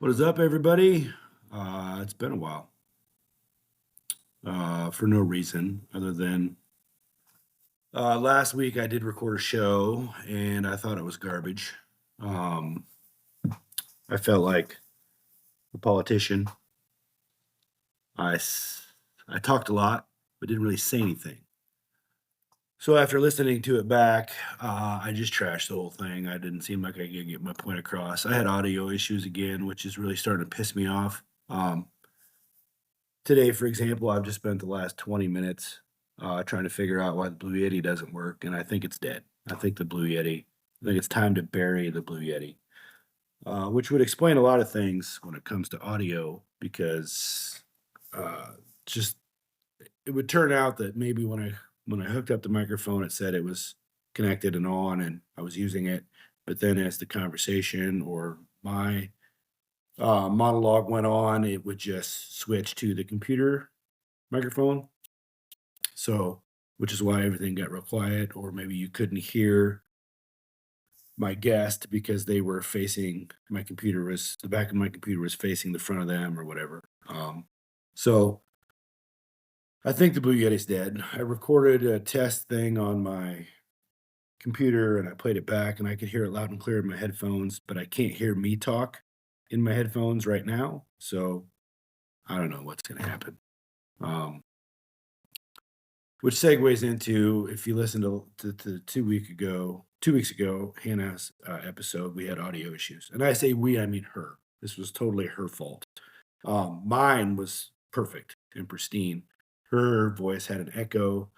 What is up, everybody? It's been a while for no reason other than last week I did record a show and I thought it was garbage. Um, I felt like a politician. I, s- I talked a lot, but didn't really say anything. So after listening to it back, I just trashed the whole thing. I didn't seem like I could get my point across. I had audio issues again, which is really starting to piss me off. Today, for example, I've just spent the last 20 minutes trying to figure out why the Blue Yeti doesn't work, and I think it's dead. I think it's time to bury the Blue Yeti, which would explain a lot of things when it comes to audio, because uh, just it would turn out that maybe when I hooked up the microphone, it said it was connected and on, and I was using it, but then as the conversation or my monologue went on, it would just switch to the computer microphone. So, which is why everything got real quiet, or maybe you couldn't hear my guest because they were facing the back of my computer was facing the front of them or whatever. So I think the Blue Yeti's dead. I recorded a test thing on my computer and I played it back and I could hear it loud and clear in my headphones, but I can't hear me talk in my headphones right now. So I don't know what's going to happen. Um, which segues into, if you listen to 2 weeks ago, Hannah's episode, we had audio issues. And I say we, I mean her. This was totally her fault. Mine was perfect and pristine. Her voice had an echo.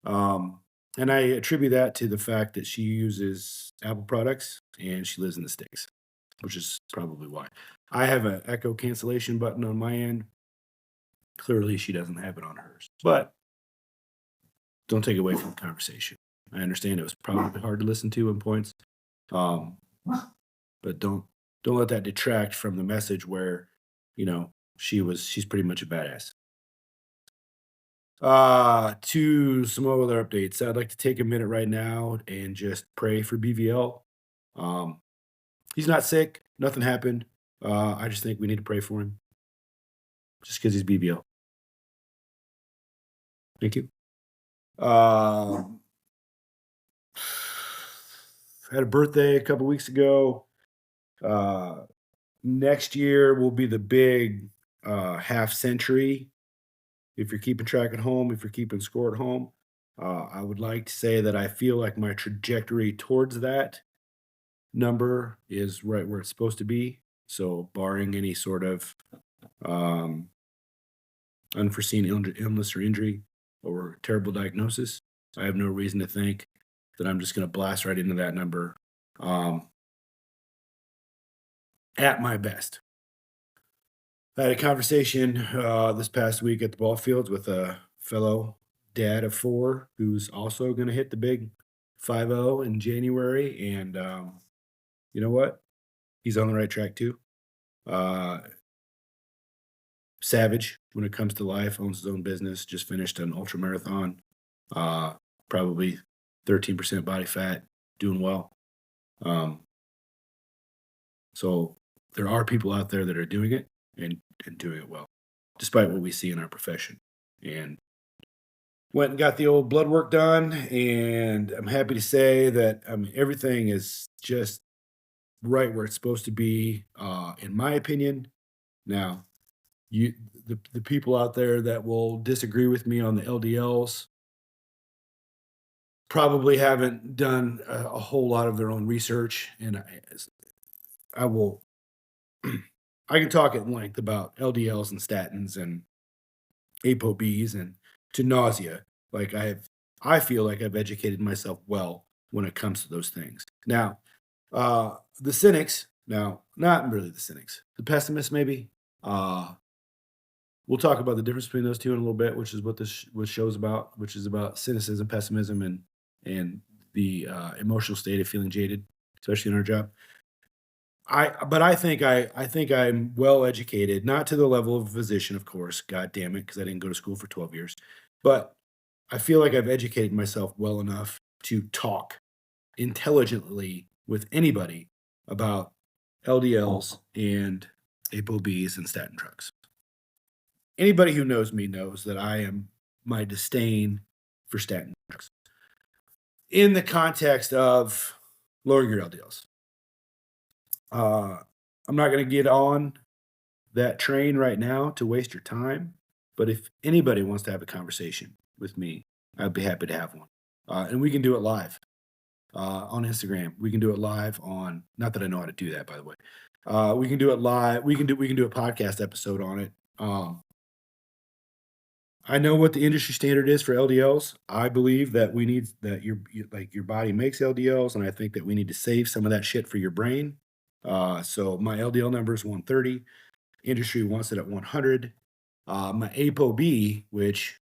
Um, and I attribute that to the fact that she uses Apple products and she lives in the States, which is probably why. I have an echo cancellation button on my end. Clearly, she doesn't have it on hers. But don't take away from the conversation. I understand it was probably hard to listen to in points, um, but don't let that detract from the message where she's pretty much a badass. To some other updates, I'd like to take a minute right now and just pray for BVL. Um, he's not sick, nothing happened. I just think we need to pray for him, just because he's BVL. Thank you. Um, had a birthday a couple weeks ago. Uh, Next year will be the big half century. If you're keeping track at home, if you're keeping score at home, I would like to say that I feel like my trajectory towards that number is right where it's supposed to be. So, barring any sort of um, unforeseen illness or injury or terrible diagnosis, I have no reason to think that I'm just going to blast right into that number um, at my best. I had a conversation this past week at the ball fields with a fellow dad of four who's also going to hit the big 5-0 in January. And you know what? He's on the right track too. Uh, Savage, when it comes to life, owns his own business, just finished an ultra marathon, uh, probably 13% body fat, doing well. Um, so there are people out there that are doing it and doing it well, despite what we see in our profession. And went and got the old blood work done, and I'm happy to say that everything is just right where it's supposed to be, in my opinion. Now, you the people out there that will disagree with me on the LDLs probably haven't done a whole lot of their own research, and I will I can talk at length about LDLs and statins and ApoBs and to nausea. Like I feel like I've educated myself well when it comes to those things. Now, the cynics, now, not really the cynics, the pessimists maybe. We'll talk about the difference between those two in a little bit, which is what this show's about, which is about cynicism, pessimism, and the emotional state of feeling jaded, especially in our job. I think I'm well educated, not to the level of a physician, of course, god damn it, because I didn't go to school for 12 years. But I feel like I've educated myself well enough to talk intelligently with anybody about LDLs and ApoBs, and statin drugs. Anybody who knows me knows that my disdain for statin drugs in the context of lowering your LDLs. I'm not going to get on that train right now to waste your time, but if anybody wants to have a conversation with me, I'd be happy to have one. And we can do it live on Instagram. We can do it live on, not that I know how to do that, by the way. We can do it live. We can do a podcast episode on it. I know what the industry standard is for LDLs. I believe that we need that like your body makes LDLs, and I think that we need to save some of that shit for your brain. So my LDL number is 130. Industry wants it at 100. My ApoB, which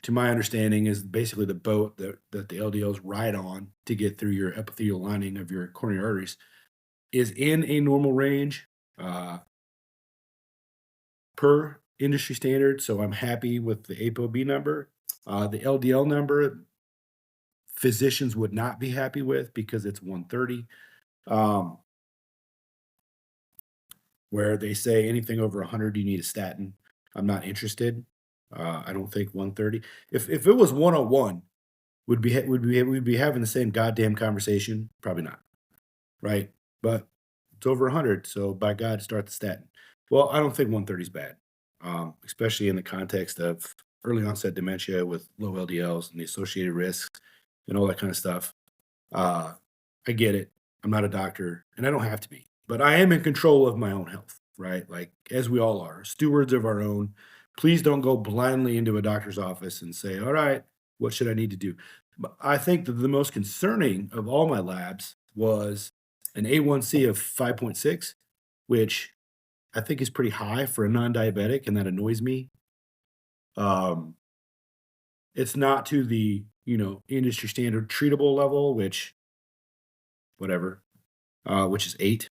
to my understanding is basically the boat that the LDLs ride on to get through your epithelial lining of your coronary arteries, is in a normal range per industry standard. So I'm happy with the ApoB number. The LDL number, physicians would not be happy with because it's 130. Where they say anything over 100, you need a statin. I'm not interested. I don't think 130. If it was 101, we'd be having the same goddamn conversation? Probably not, right? But it's over 100, so by God, start the statin. Well, I don't think 130 is bad, especially in the context of early onset dementia with low LDLs and the associated risks and all that kind of stuff. I get it. I'm not a doctor, and I don't have to be, but I am in control of my own health, right? Like, as we all are, stewards of our own. Please don't go blindly into a doctor's office and say, all right, what should I need to do? But I think that the most concerning of all my labs was an A1C of 5.6, which I think is pretty high for a non-diabetic, and that annoys me. Um, it's not to the, industry standard treatable level, which whatever, which is 8.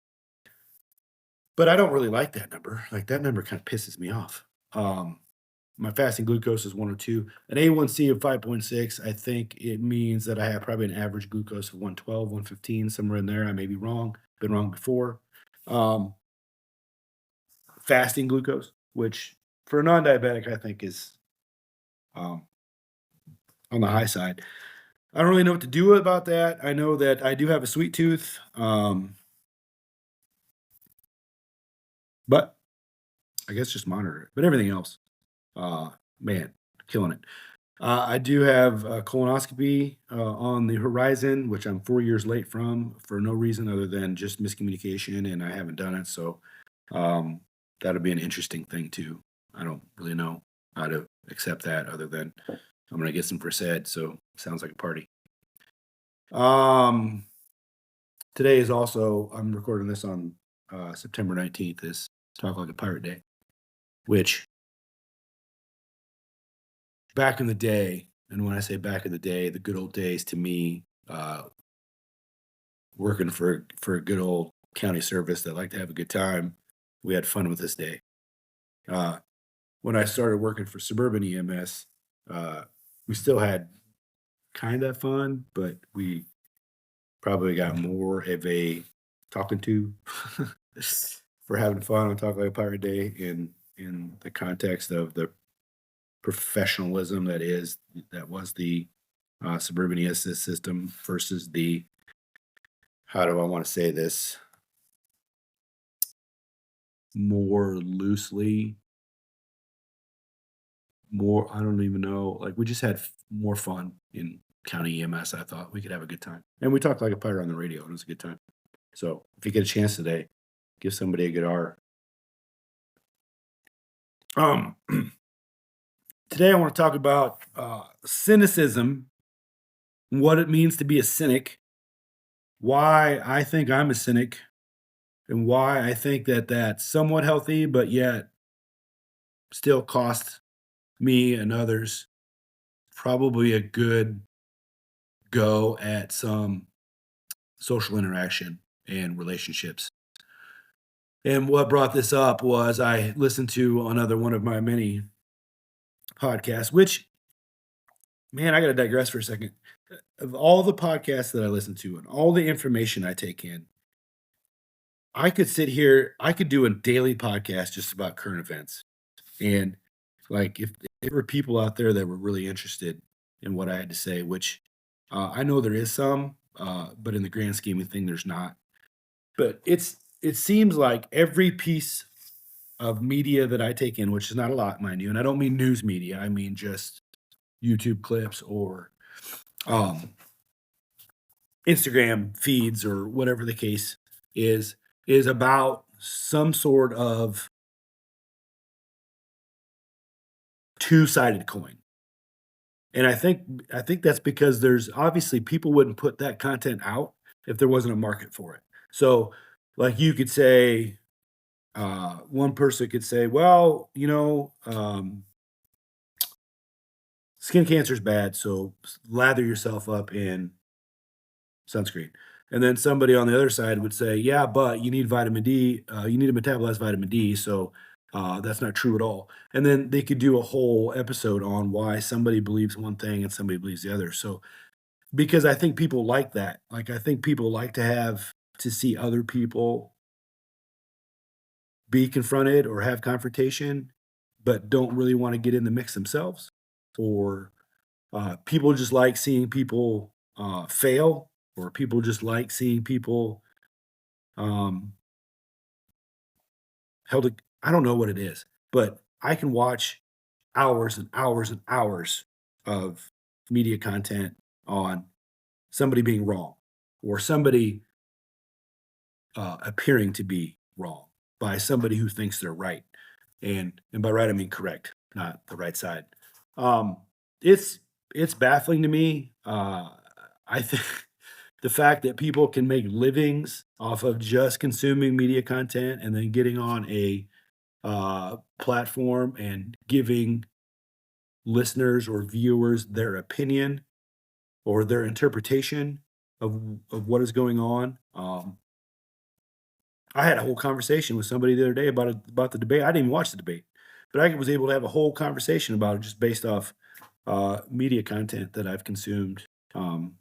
But I don't really like that number. Like, that number kind of pisses me off. My fasting glucose is 102. An A1C of 5.6, I think it means that I have probably an average glucose of 112, 115, somewhere in there. I may be wrong. Been wrong before. Um, Fasting glucose, which for a non-diabetic, I think is um, on the high side. I don't really know what to do about that. I know that I do have a sweet tooth, but I guess just monitor it. But everything else, man, killing it. I do have a colonoscopy on the horizon, which I'm 4 years late from for no reason other than just miscommunication, and I haven't done it. So um, that'll be an interesting thing too. I don't really know how to accept that other than I'm going to get some Versed, so sounds like a party. Um, Today is also, I'm recording this on September 19th, is Talk Like a Pirate Day, which back in the day, and when I say back in the day, the good old days to me, working for a good old county service that like to have a good time, we had fun with this day. When I started working for suburban EMS, we still had kind of fun, but we probably got more of a talking to for having fun on Talk Like a Pirate Day in the context of the professionalism that was the suburban ESS system versus the, how do I want to say this more loosely, more, I don't even know, like we just had more fun in county EMS. I thought we could have a good time, and we talked like a pirate on the radio, and it was a good time. So if you get a chance today, give somebody a good R. um Today I want to talk about cynicism, what it means to be a cynic, why I think I'm a cynic, and why I think that that's somewhat healthy, but yet still costs me and others probably a good go at some social interaction and relationships. And what brought this up was I listened to another one of my many podcasts, which, man, I got to digress for a second. Of all the podcasts that I listen to and all the information I take in, I could sit here, I could do a daily podcast just about current events. And like if there were people out there that were really interested in what I had to say, which I know there is some, but in the grand scheme of things, there's not. But it seems like every piece of media that I take in, which is not a lot, mind you, and I don't mean news media, I mean just YouTube clips or um, Instagram feeds or whatever the case is, is about some sort of two-sided coin. And I think that's because there's obviously people wouldn't put that content out if there wasn't a market for it. So, like you could say, one person could say, "Well, skin cancer is bad, so lather yourself up in sunscreen." And then somebody on the other side would say, "Yeah, but you need vitamin D. You need to metabolize vitamin D, so that's not true at all." And then they could do a whole episode on why somebody believes one thing and somebody believes the other. So because I think people like that. Like, I think people like to see other people be confronted or have confrontation, but don't really wanna get in the mix themselves. Or, people just like seeing people, fail, or people just like seeing people, um, held ac I don't know what it is, but I can watch hours and hours and hours of media content on somebody being wrong, or somebody appearing to be wrong by somebody who thinks they're right. And by right I mean correct, not the right side. Um, it's it's baffling to me. I think the fact that people can make livings off of just consuming media content and then getting on a platform and giving listeners or viewers their opinion or their interpretation of what is going on. I had a whole conversation with somebody the other day about the debate. I didn't even watch the debate, but I was able to have a whole conversation about it just based off media content that I've consumed, um,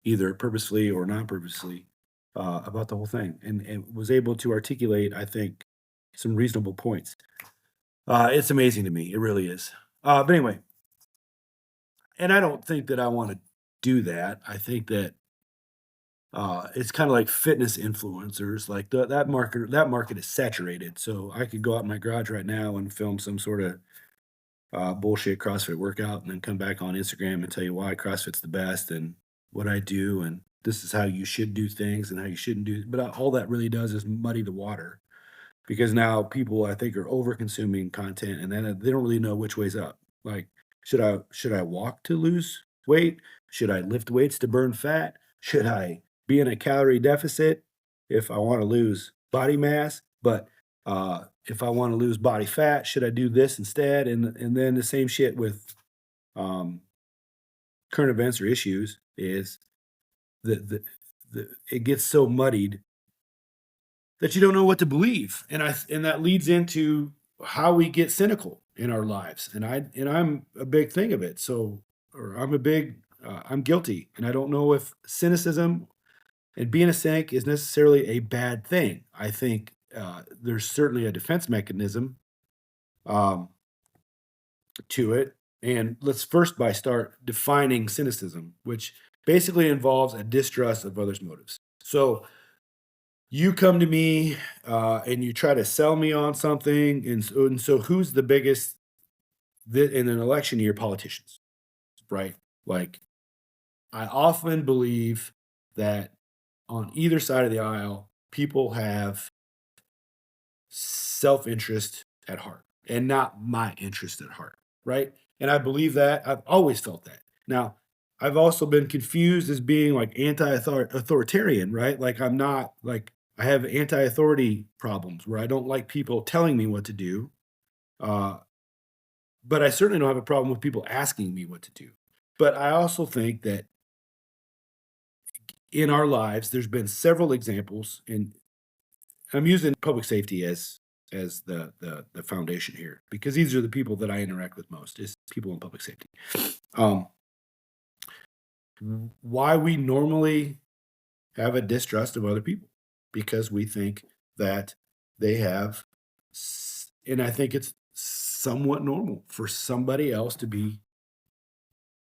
either purposefully or non-purposely, about the whole thing, and was able to articulate, I think, some reasonable points. It's amazing to me. It really is. But anyway, and I don't think that I want to do that. I think that it's kinda like fitness influencers, like, that market is saturated, so I could go out in my garage right now and film some sorta, bullshit CrossFit workout and then come back on Instagram and tell you why CrossFit's the best and what I do, and this is how you should do things and how you shouldn't do, but all that really does is muddy the water. Because now people, I think, are over consuming content and then they don't really know which way's up. Like, should I walk to lose weight? Should I lift weights to burn fat? Should I be in a calorie deficit if I want to lose body mass? But if I want to lose body fat, should I do this instead? And then the same shit with um, current events or issues is the it gets so muddied that you don't know what to believe, and that leads into how we get cynical in our lives, and I'm a big thing of it, so or I'm guilty, and I don't know if cynicism and being a cynic is necessarily a bad thing. I think, there's certainly a defense mechanism, um, to it, and let's first by start defining cynicism, which basically involves a distrust of others' motives. So you come to me, and you try to sell me on something, and so who's the biggest in an election year? Politicians, right? Like, I often believe that on either side of the aisle, people have self-interest at heart and not my interest at heart, right? And I believe that. I've always felt that. Now, I've also been confused as being like authoritarian, right? Like I'm not like I have anti-authority problems where I don't like people telling me what to do. Uh, but I certainly don't have a problem with people asking me what to do. But I also think that in our lives, there's been several examples, and I'm using public safety as the foundation here because these are the people that I interact with most is people in public safety. Um, why we normally have a distrust of other people. because we think that they have, and I think it's somewhat normal for somebody else to be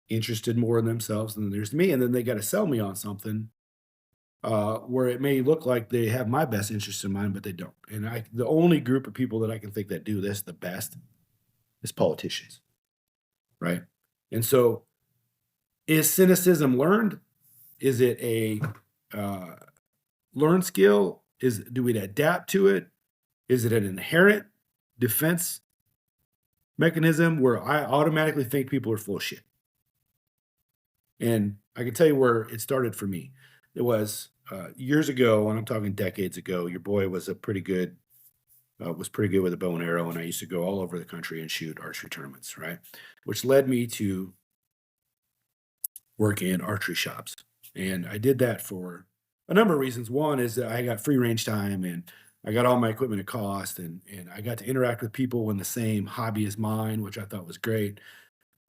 interested more in themselves than there's me. And then they got to sell me on something where it may look like they have my best interest in mind, but they don't. And the only group of people that I can think that do this the best is politicians, right? And so, is cynicism learned? Is it a uh, learned skill? Do we adapt to it? Is it an inherent defense mechanism where I automatically think people are full of shit? And I can tell you where it started for me. It was years ago, and I'm talking decades ago. Your boy was pretty good with a bow and arrow, and I used to go all over the country and shoot archery tournaments, right? Which led me to work in archery shops, and I did that for a number of reasons. One is that I got free range time, and I got all my equipment at cost, and I got to interact with people in the same hobby as mine, which I thought was great.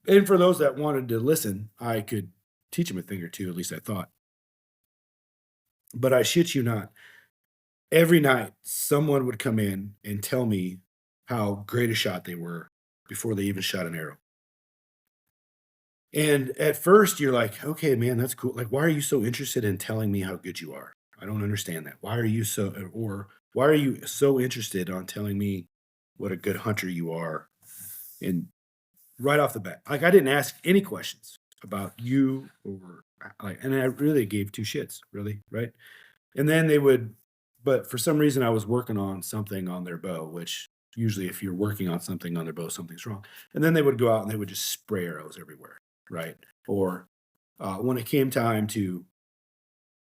And for those that wanted to listen, I could teach them a thing or two, at least I thought. But I shit you not, every night someone would come in and tell me how great a shot they were before they even shot an arrow. And at first you're like, okay, man, that's cool. Like, why are you so interested in telling me how good you are? I don't understand that. Why are you so, or why are you so interested on telling me what a good hunter you are? And right off the bat, like I didn't ask any questions about you or like, and I really gave two shits, really, right? And then they would, but for some reason, I was working on something on their bow, which usually, if you're working on something on their bow, something's wrong. And then they would go out and they would just spray arrows everywhere, right? Or when it came time to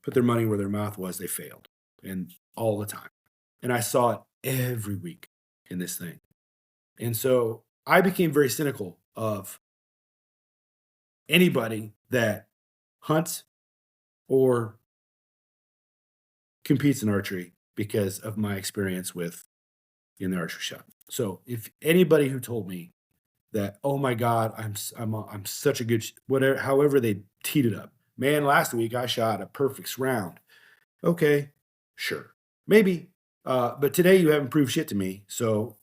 put their money where their mouth was, they failed, and all the time. And I saw it every week in this thing. And so I became very cynical of anybody that hunts or competes in archery because of my experience with in the archery shop. So if anybody who told me that, oh my God, I'm such a good whatever, however they teed it up, man, last week I shot a perfect round. Okay, sure, maybe, but today you haven't proved shit to me. So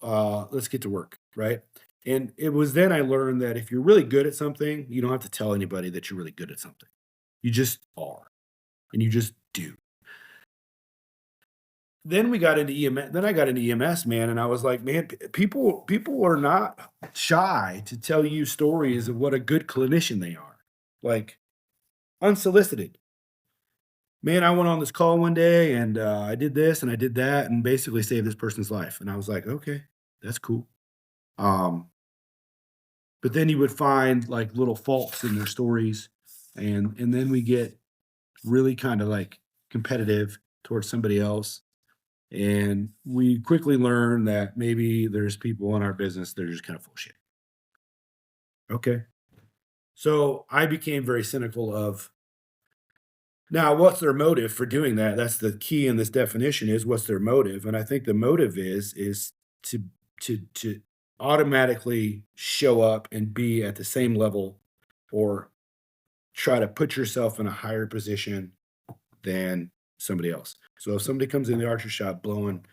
let's get to work, right? And it was then I learned that if you're really good at something, you don't have to tell anybody that you're really good at something. You just are, and you just do. Then we got into EMS. Then I got into EMS, man, and I was like, man, people are not shy to tell you stories of what a good clinician they are, like unsolicited. Man, I went on this call one day and I did this and I did that and basically saved this person's life. And I was like, okay, that's cool. Um, but then you would find like little faults in their stories, and then we get really kind of like competitive towards somebody else. And we quickly learn that maybe there's people in our business that are just kind of full of shit. Okay. So I became very cynical of now what's their motive for doing that? That's the key in this definition is what's their motive? And I think the motive is to to automatically show up and be at the same level or try to put yourself in a higher position than somebody else. So if somebody comes in the archer shop blowing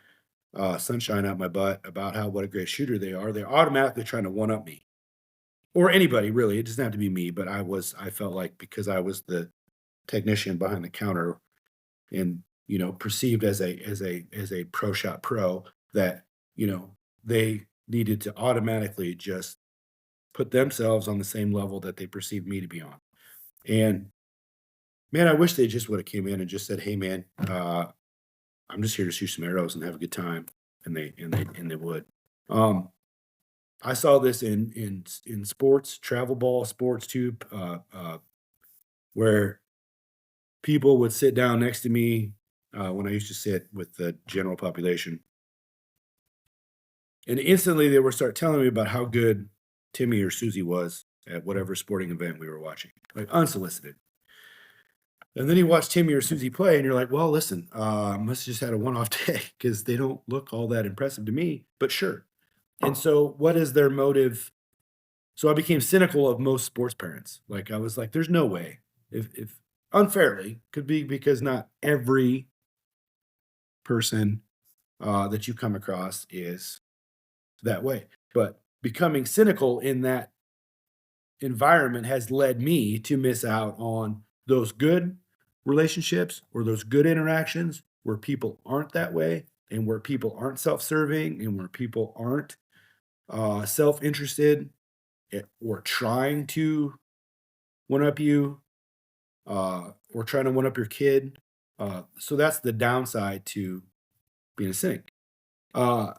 sunshine out my butt about how what a great shooter they are, they're automatically trying to one up me or anybody really. It doesn't have to be me, but I felt like because I was the technician behind the counter and perceived as a pro shot pro that they needed to automatically just put themselves on the same level that they perceived me to be on. And man, I wish they just would have came in and just said, "Hey, man, I'm just here to shoot some arrows and have a good time," and they would. Um, I saw this in sports, travel ball, sports too, where people would sit down next to me when I used to sit with the general population, and instantly they would start telling me about how good Timmy or Susie was at whatever sporting event we were watching, like unsolicited. And then you watch Timmy or Susie play, and you're like, "Well, listen, must have just had a one-off day because they don't look all that impressive to me." But sure. And so, what is their motive? So I became cynical of most sports parents. Like I was like, "There's no way." If unfairly could be because not every person that you come across is that way. But becoming cynical in that environment has led me to miss out on those good relationships or those good interactions where people aren't that way and where people aren't self-serving and where people aren't self-interested or trying to one up you or trying to one up your kid. So that's the downside to being a cynic. Uh,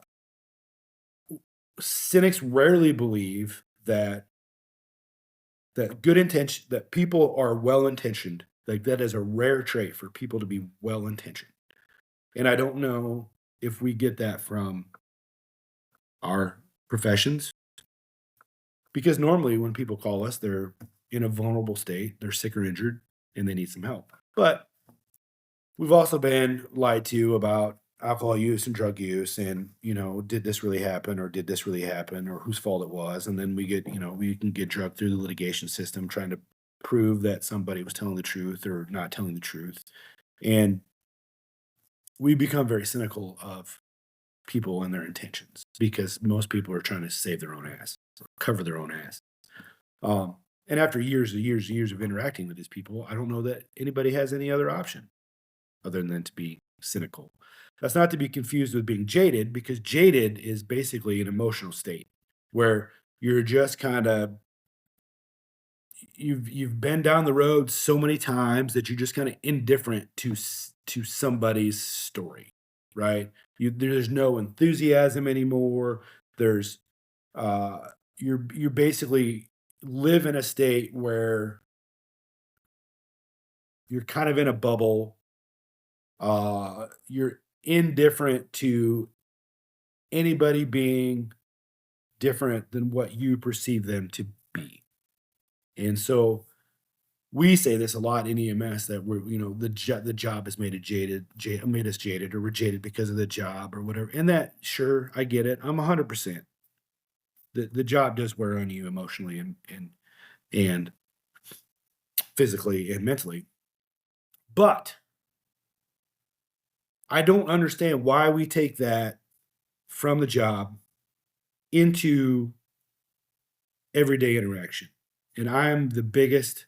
Cynics rarely believe that good intention that people are well intentioned. Like that is a rare trait for people to be well intentioned. And I don't know if we get that from our professions because normally when people call us, they're in a vulnerable state, they're sick or injured, and they need some help. But we've also been lied to about alcohol use and drug use and, did this really happen or did this really happen or whose fault it was? And then we can get drugged through the litigation system trying to prove that somebody was telling the truth or not telling the truth. And we become very cynical of people and their intentions because most people are trying to save their own ass, or cover their own ass. Um, and after years and years and years of interacting with these people, I don't know that anybody has any other option other than to be cynical. That's not to be confused with being jaded because jaded is basically an emotional state where you're just kind of you've been down the road so many times that you're just kind of indifferent to somebody's story, right? There's no enthusiasm anymore. There's uh you're basically live in a state where you're kind of in a bubble. You're indifferent to anybody being different than what you perceive them to be. And so we say this a lot in EMS that the job has made it made us jaded, or we're jaded because of the job or whatever. And that, sure, I get it. I'm 100%. The job does wear on you emotionally and physically and mentally. But I don't understand why we take that from the job into everyday interaction. And I am the biggest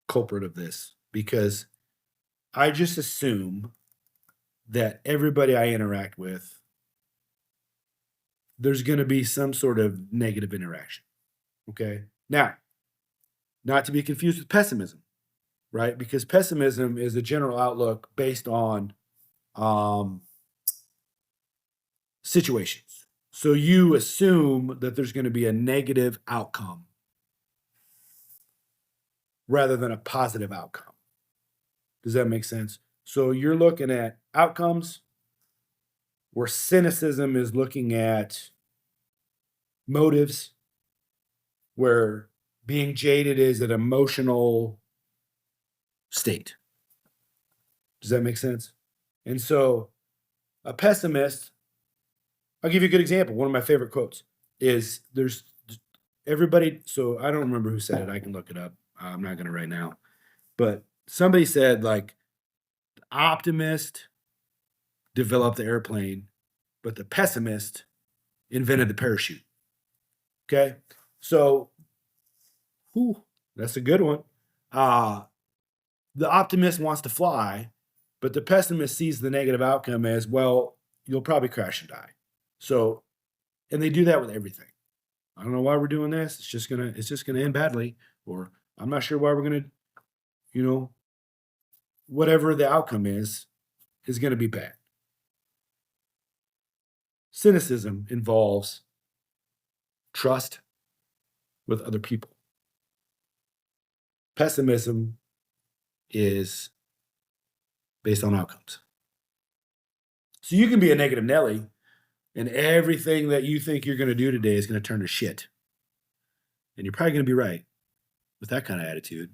culprit of this because I just assume that everybody I interact with, there's going to be some sort of negative interaction. Okay. Now, not to be confused with pessimism, right? Because pessimism is a general outlook based on um, situations. So you assume that there's going to be a negative outcome rather than a positive outcome. Does that make sense? So you're looking at outcomes where cynicism is looking at motives, where being jaded is an emotional state. Does that make sense? And so a pessimist, I'll give you a good example. One of my favorite quotes is there's everybody. So I don't remember who said it. I can look it up. I'm not going to right now. But somebody said, like, optimist developed the airplane, but the pessimist invented the parachute. Okay. So, whew, that's a good one. Uh, the optimist wants to fly, but the pessimist sees the negative outcome as, well, you'll probably crash and die. So, and they do that with everything. I don't know why we're doing this. It's just gonna end badly, or I'm not sure why we're gonna, you know, whatever the outcome is gonna be bad. Cynicism involves trust with other people. Pessimism is based on outcomes. So you can be a negative Nelly, and everything that you think you're going to do today is going to turn to shit. And you're probably going to be right with that kind of attitude.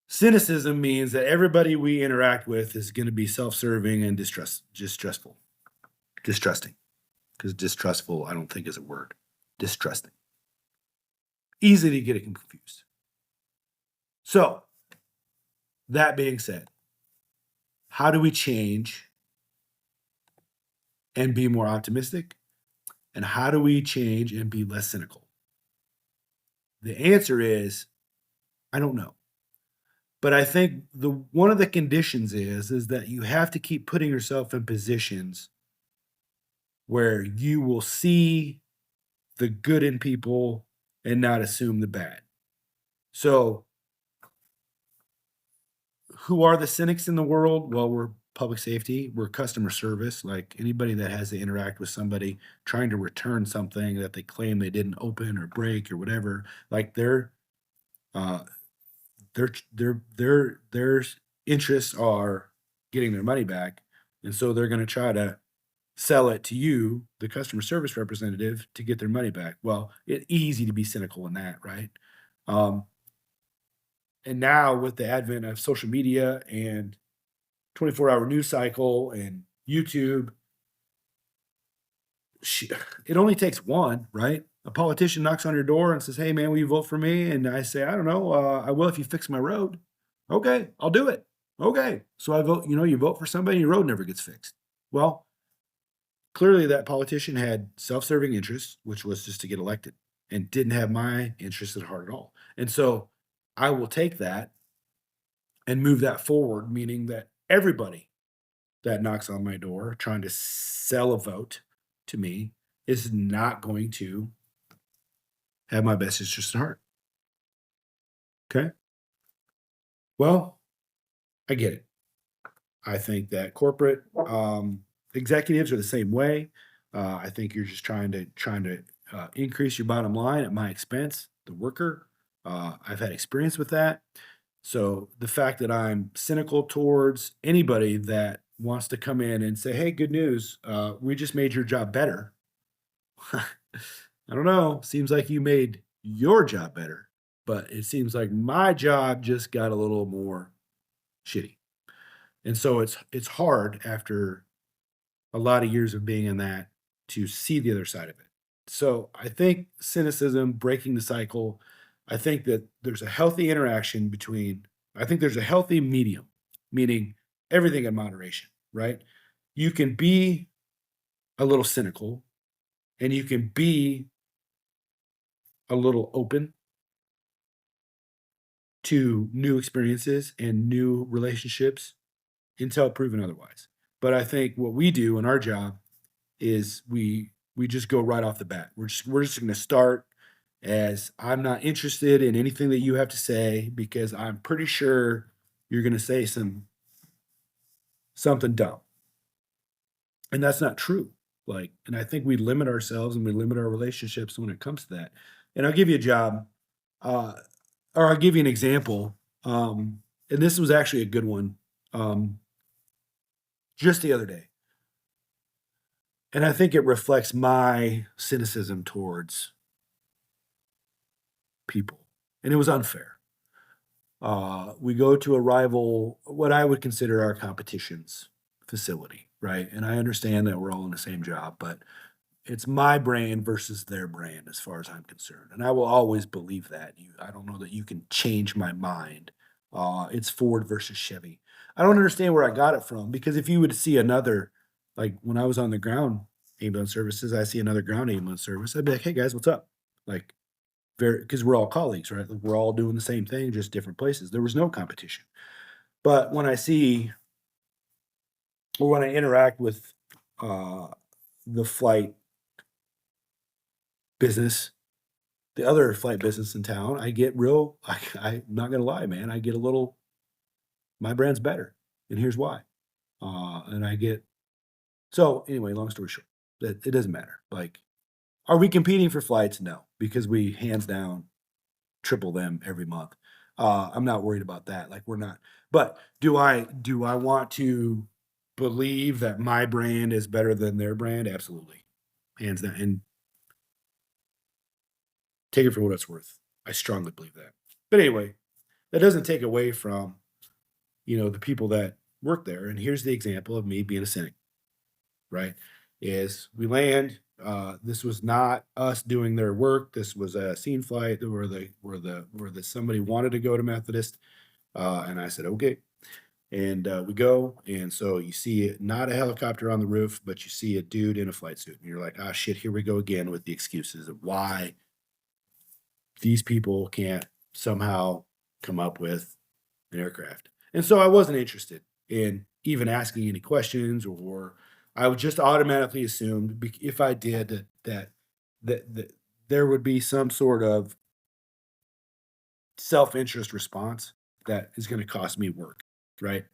Cynicism means that everybody we interact with is going to be self-serving and distrustful. Distrusting. Because distrustful, I don't think is a word. Distrusting. Easy to get it confused. So, that being said, how do we change and be more optimistic? And how do we change and be less cynical? The answer is, I don't know. But I think the one of the conditions is that you have to keep putting yourself in positions where you will see the good in people and not assume the bad. So, who are the cynics in the world? Well, we're public safety, we're customer service, like anybody that has to interact with somebody trying to return something that they claim they didn't open or break or whatever, like uh their interests are getting their money back, and so they're going to try to sell it to you, the customer service representative, to get their money back. Well, it's easy to be cynical in that, right? Um, and now with the advent of social media and 24-hour news cycle and YouTube, she, it only takes one, right? A politician knocks on your door and says, "Hey, man, will you vote for me?" And I say, "I don't know. I will if you fix my road." Okay, I'll do it. Okay, so I vote. You vote for somebody, your road never gets fixed. Well, clearly that politician had self-serving interests, which was just to get elected, and didn't have my interests at heart at all. And so, I will take that and move that forward, meaning that everybody that knocks on my door trying to sell a vote to me is not going to have my best interest at heart. Okay. Well, I get it. I think that corporate executives are the same way. I think you're just trying to increase your bottom line at my expense, the worker. I've had experience with that. So the fact that I'm cynical towards anybody that wants to come in and say, "Hey, good news, we just made your job better." I don't know. Seems like you made your job better, but it seems like my job just got a little more shitty. And so it's hard after a lot of years of being in that to see the other side of it. So I think cynicism, breaking the cycle, I think that there's a healthy interaction between, I think there's a healthy medium, meaning everything in moderation, right? You can be a little cynical and you can be a little open to new experiences and new relationships until proven otherwise. But I think what we do in our job is we just go right off the bat. We're just going to start as, "I'm not interested in anything that you have to say because I'm pretty sure you're going to say something dumb." And that's not true. Like, and I think we limit ourselves and we limit our relationships when it comes to that. And I'll give you a job, uh, or I'll give you an example. And this was actually a good one, um, just the other day. And I think it reflects my cynicism towards people. And it was unfair. We go to a rival, what I would consider our competition's facility, right? And I understand that we're all in the same job, but it's my brand versus their brand as far as I'm concerned. And I will always believe that. I don't know that you can change my mind. It's Ford versus Chevy. I don't understand where I got it from because if you would see another, like when I was on the ground ambulance services, I see another ground ambulance service, I'd be like, "Hey guys, what's up?" Like, very, because we're all colleagues, right? Like, we're all doing the same thing, just different places. There was no competition. But when I see or when I interact with uh, the flight business, the other flight business in town, I get real. I'm not gonna lie, man. I get a little. My brand's better, and here's why. And I get so anyway. Long story short, that it doesn't matter. Like, are we competing for flights? No, because we hands down triple them every month. I'm not worried about that. Like, we're not. But do I want to believe that my brand is better than their brand? Absolutely, hands down. And take it for what it's worth. I strongly believe that. But anyway, that doesn't take away from the people that work there. And here's the example of me being a cynic. Right? Is we land. This was not us doing their work. This was a scene flight where somebody wanted to go to Methodist, and I said okay. And we go, and so you see not a helicopter on the roof, but you see a dude in a flight suit, and you're like, "Ah, shit, here we go again with the excuses of why these people can't somehow come up with an aircraft." And so I wasn't interested in even asking any questions, or I would just automatically assumed if I did that there would be some sort of self-interest response that is going to cost me work, right?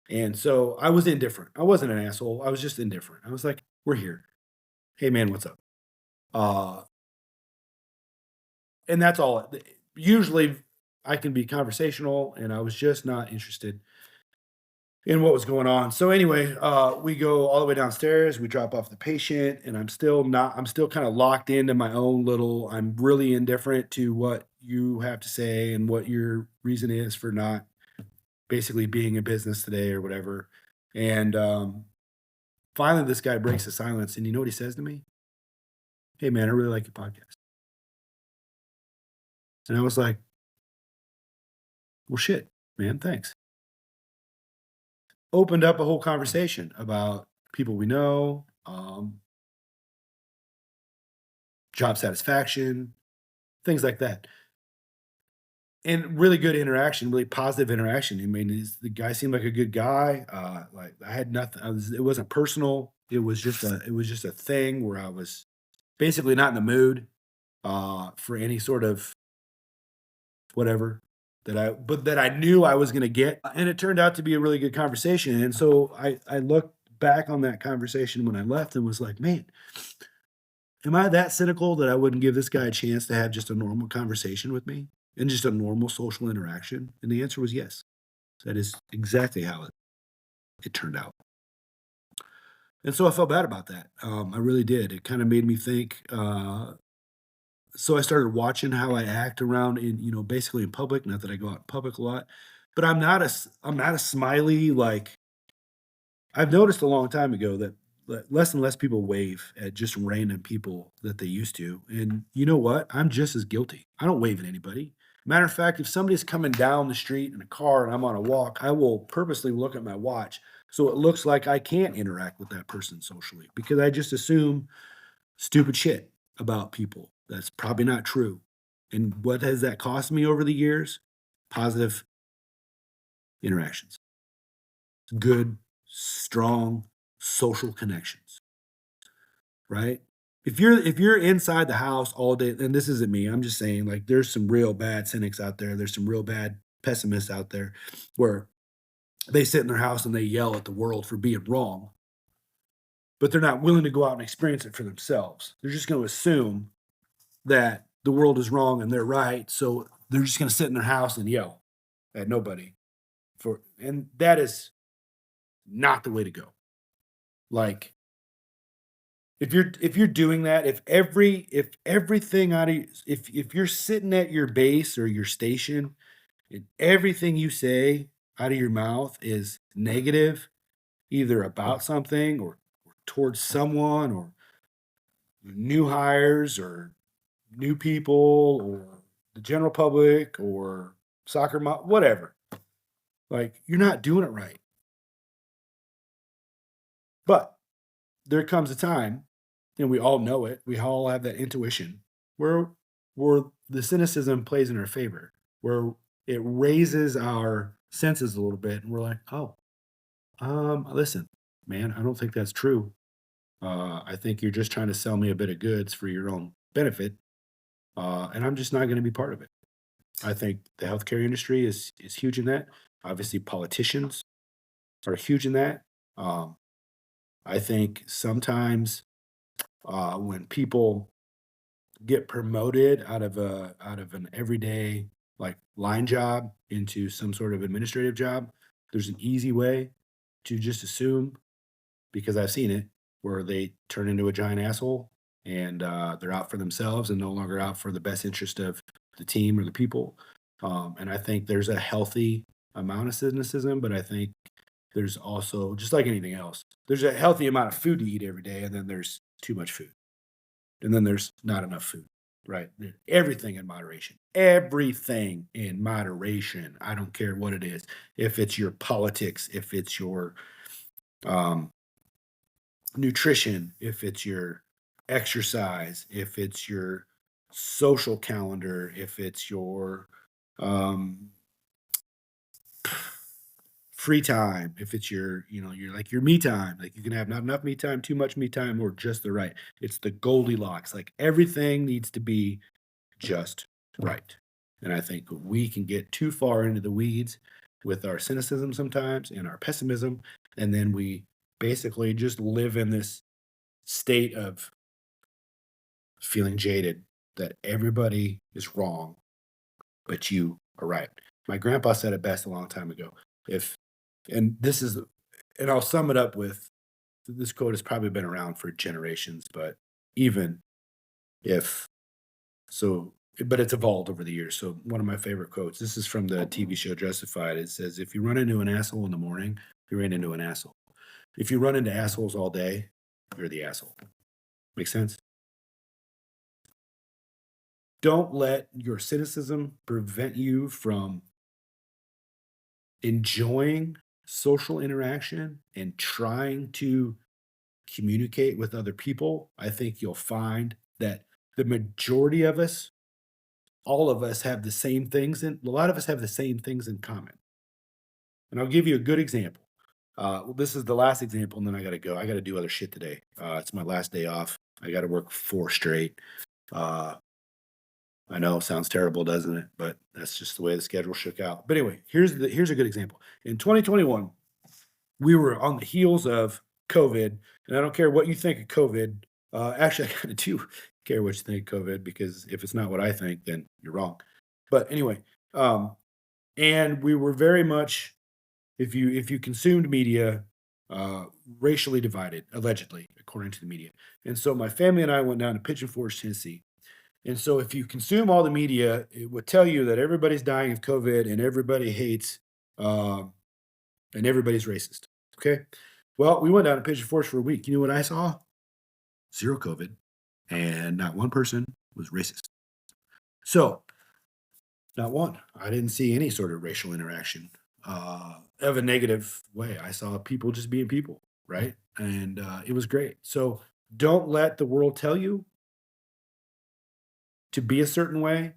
And so I was indifferent. I wasn't an asshole. I was just indifferent. I was like, "We're here. Hey man, what's up?" Uh and that's all. Usually I can be conversational, and I was just not interested in what was going on. So anyway, we go all the way downstairs, we drop off the patient, and I'm still kind of locked into my own little, I'm really indifferent to what you have to say and what your reason is for not basically being in business today or whatever. And finally this guy breaks the silence, and you know what he says to me? "Hey man, I really like your podcast." And I was like, "Well shit, man, thanks." Opened up a whole conversation about people we know, job satisfaction, things like that. And really good interaction, really positive interaction. I mean, the guy seemed like a good guy. Like I had nothing. It wasn't personal. It was just a thing where I was basically not in the mood for any sort of whatever that I knew I was going to get. And it turned out to be a really good conversation. And so I looked back on that conversation when I left and was like, man, am I that cynical that I wouldn't give this guy a chance to have just a normal conversation with me and just a normal social interaction? And the answer was yes. That is exactly how it turned out. And so I felt bad about that. I really did. It kind of made me think. So I started watching how I act around in, basically in public. Not that I go out in public a lot, but I'm not a smiley, like, I've noticed a long time ago that less and less people wave at just random people that they used to. And you know what? I'm just as guilty. I don't wave at anybody. Matter of fact, if somebody's coming down the street in a car and I'm on a walk, I will purposely look at my watch so it looks like I can't interact with that person socially because I just assume stupid shit about people. That's probably not true. And what has that cost me over the years? Positive interactions, good, strong social connections, right? If you're inside the house all day, and this isn't me, I'm just saying, like, there's some real bad cynics out there. There's some real bad pessimists out there where they sit in their house and they yell at the world for being wrong, but they're not willing to go out and experience it for themselves. They're just going to assume that the world is wrong and they're right. So they're just going to sit in their house and yell at nobody and that is not the way to go. Like, if you're doing that, if everything out of if you're sitting at your base or your station and everything you say out of your mouth is negative, either about something or towards someone or new hires or new people or the general public or soccer mom, whatever. Like, you're not doing it right. But there comes a time, and we all know it, we all have that intuition where the cynicism plays in our favor, where it raises our senses a little bit, and we're like, "Oh, listen, man, I don't think that's true. I think you're just trying to sell me a bit of goods for your own benefit, and I'm just not gonna be part of it." I think the healthcare industry is huge in that. Obviously, politicians are huge in that. Um, I think sometimes when people get promoted out of an everyday like line job into some sort of administrative job, there's an easy way to just assume because I've seen it where they turn into a giant asshole and they're out for themselves and no longer out for the best interest of the team or the people. And I think there's a healthy amount of cynicism, but I think there's also just like anything else. There's a healthy amount of food to eat every day, and then there's too much food, and then there's not enough food. right? Everything in moderation. Everything in moderation. I don't care what it is. If it's your politics, if it's your um, nutrition, if it's your exercise, if it's your social calendar, if it's your um, free time, if it's your, your like your me time, like you can have not enough me time, too much me time, or just the right. It's the Goldilocks. Like everything needs to be just right. And I think we can get too far into the weeds with our cynicism sometimes and our pessimism. And then we basically just live in this state of feeling jaded that everybody is wrong, but you are right. My grandpa said it best a long time ago. If, and this is, and I'll sum it up with this quote has probably been around for generations, but even if so, but it's evolved over the years. So one of my favorite quotes, this is from the TV show Justified. It says, if you run into an asshole in the morning, you ran into an asshole. If you run into assholes all day, you're the asshole. Make sense? Don't let your cynicism prevent you from enjoying social interaction and trying to communicate with other people. I think you'll find that the majority of us, all of us have the same things, and a lot of us have the same things in common. And I'll give you a good example. Well, this is the last example, and then I got to go. I got to do other shit today. It's my last day off. I got to work four straight. Uh, I know, sounds terrible, doesn't it? But that's just the way the schedule shook out. But anyway, here's a good example. In 2021, we were on the heels of COVID, and I don't care what you think of COVID. Actually, I kind of do care what you think of COVID because if it's not what I think, then you're wrong. But anyway, um, and we were very much, if you consumed media, uh, racially divided, allegedly, according to the media. And so my family and I went down to Pigeon Forge, Tennessee, and so if you consume all the media, it would tell you that everybody's dying of COVID and everybody hates um, and everybody's racist. Okay. Well, we went down to Pigeon Forge for a week. You know what I saw? Zero COVID. And not one person was racist. So, not one. I didn't see any sort of racial interaction of a negative way. I saw people just being people, right? And it was great. So, don't let the world tell you to be a certain way.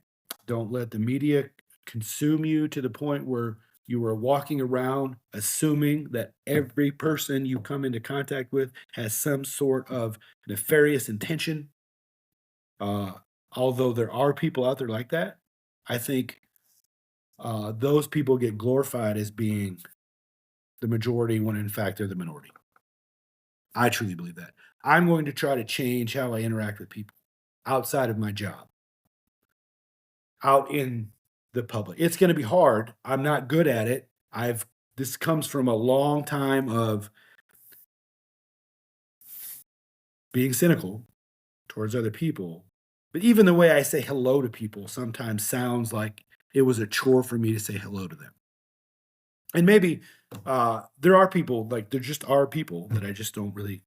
Don't let the media consume you to the point where you are walking around assuming that every person you come into contact with has some sort of nefarious intention. Uh, Although there are people out there like that, I think those people get glorified as being the majority when in fact they're the minority. I truly believe that. I'm going to try to change how I interact with people outside of my job, out in the public. It's gonna be hard. I'm not good at it. I've This comes from a long time of being cynical towards other people. But even the way I say hello to people sometimes sounds like it was a chore for me to say hello to them. And maybe there are people, like there just are people that I just don't really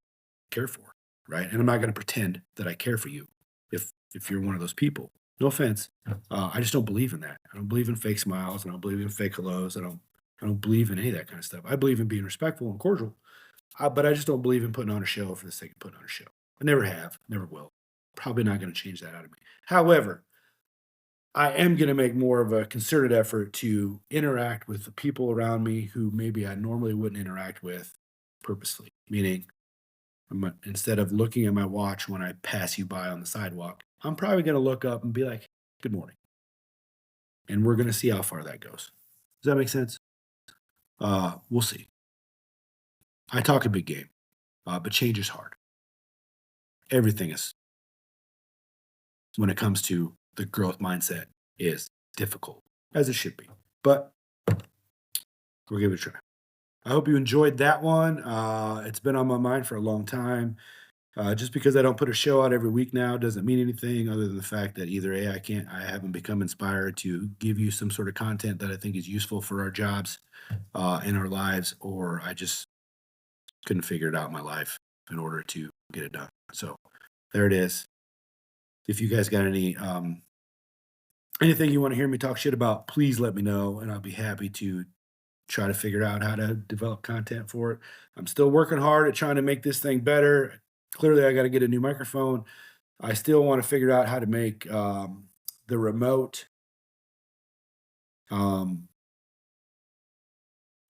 care for, right? And I'm not gonna pretend that I care for you if you're one of those people. No offense. I just don't believe in that. I don't believe in fake smiles. I don't believe in fake hellos. I don't believe in any of that kind of stuff. I believe in being respectful and cordial, but I just don't believe in putting on a show for the sake of putting on a show. I never have, never will. Probably not going to change that out of me. However, I am going to make more of a concerted effort to interact with the people around me who maybe I normally wouldn't interact with purposely. Meaning, instead of looking at my watch when I pass you by on the sidewalk, I'm probably going to look up and be like, "Good morning," and we're going to see how far that goes. Does that make sense? We'll see. I talk a big game, but change is hard. Everything is, when it comes to the growth mindset, is difficult, as it should be. But we'll give it a try. I hope you enjoyed that one. It's been on my mind for a long time. Just because I don't put a show out every week now doesn't mean anything other than the fact that either A, I haven't become inspired to give you some sort of content that I think is useful for our jobs in our lives, or I just couldn't figure it out in my life in order to get it done. So there it is. if you guys got anything you want to hear me talk shit about, please let me know, and I'll be happy to try to figure out how to develop content for it. I'm still working hard at trying to make this thing better. Clearly, I got to get a new microphone. I still want to figure out how to make the remote um,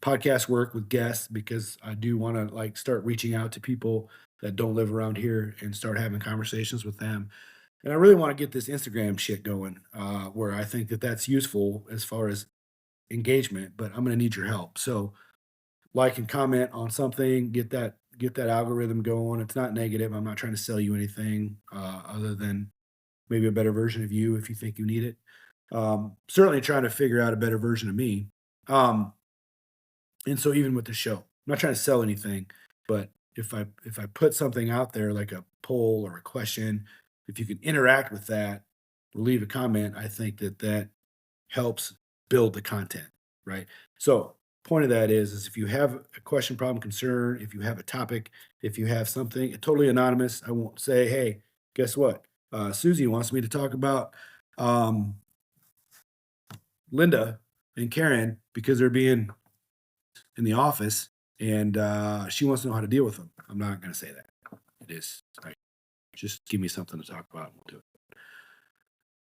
podcast work with guests, because I do want to like start reaching out to people that don't live around here and start having conversations with them. And I really want to get this Instagram shit going, where I think that that's useful as far as engagement. But I'm going to need your help. So like and comment on something, get that algorithm going. It's not negative. I'm not trying to sell you anything other than maybe a better version of you if you think you need it. Certainly trying to figure out a better version of me. Um, and so even with the show, I'm not trying to sell anything, but if I put something out there like a poll or a question, if you can interact with that, leave a comment, I think that that helps build the content, right? So point of that is if you have a question, problem, concern, if you have a topic, if you have something totally anonymous, I won't say, hey, guess what? Susie wants me to talk about um, Linda and Karen because they're being in the office, and she wants to know how to deal with them. I'm not going to say that. It is like, just give me something to talk about. And we'll do it.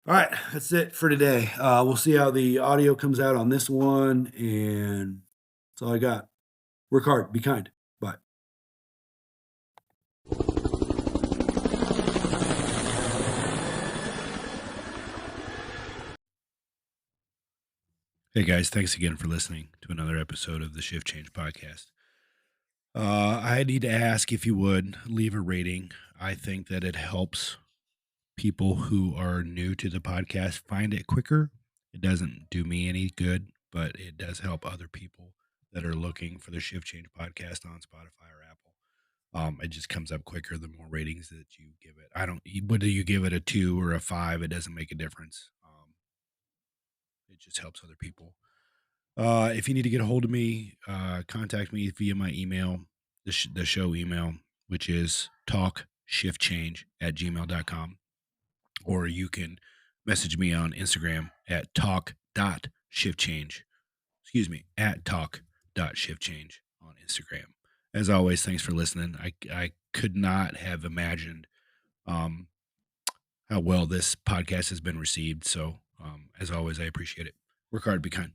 All right, that's it for today. We'll see how the audio comes out on this one, and that's all I got. Work hard, be kind. Bye. Hey guys, thanks again for listening to another episode of the Shift Change Podcast. I need to ask if you would leave a rating. I think that it helps people who are new to the podcast find it quicker. It doesn't do me any good, but it does help other people that are looking for the Shift Change Podcast on Spotify or Apple. It just comes up quicker the more ratings that you give it. I don't, whether you give it a 2 or a 5, it doesn't make a difference. It just helps other people. If you need to get a hold of me, contact me via my email, the show email, which is talkshiftchange@gmail.com. Or you can message me on Instagram at talk.shiftchange. Excuse me, at talk.shiftchange on Instagram. As always, thanks for listening. I could not have imagined how well this podcast has been received. So, as always, I appreciate it. Work hard, be kind.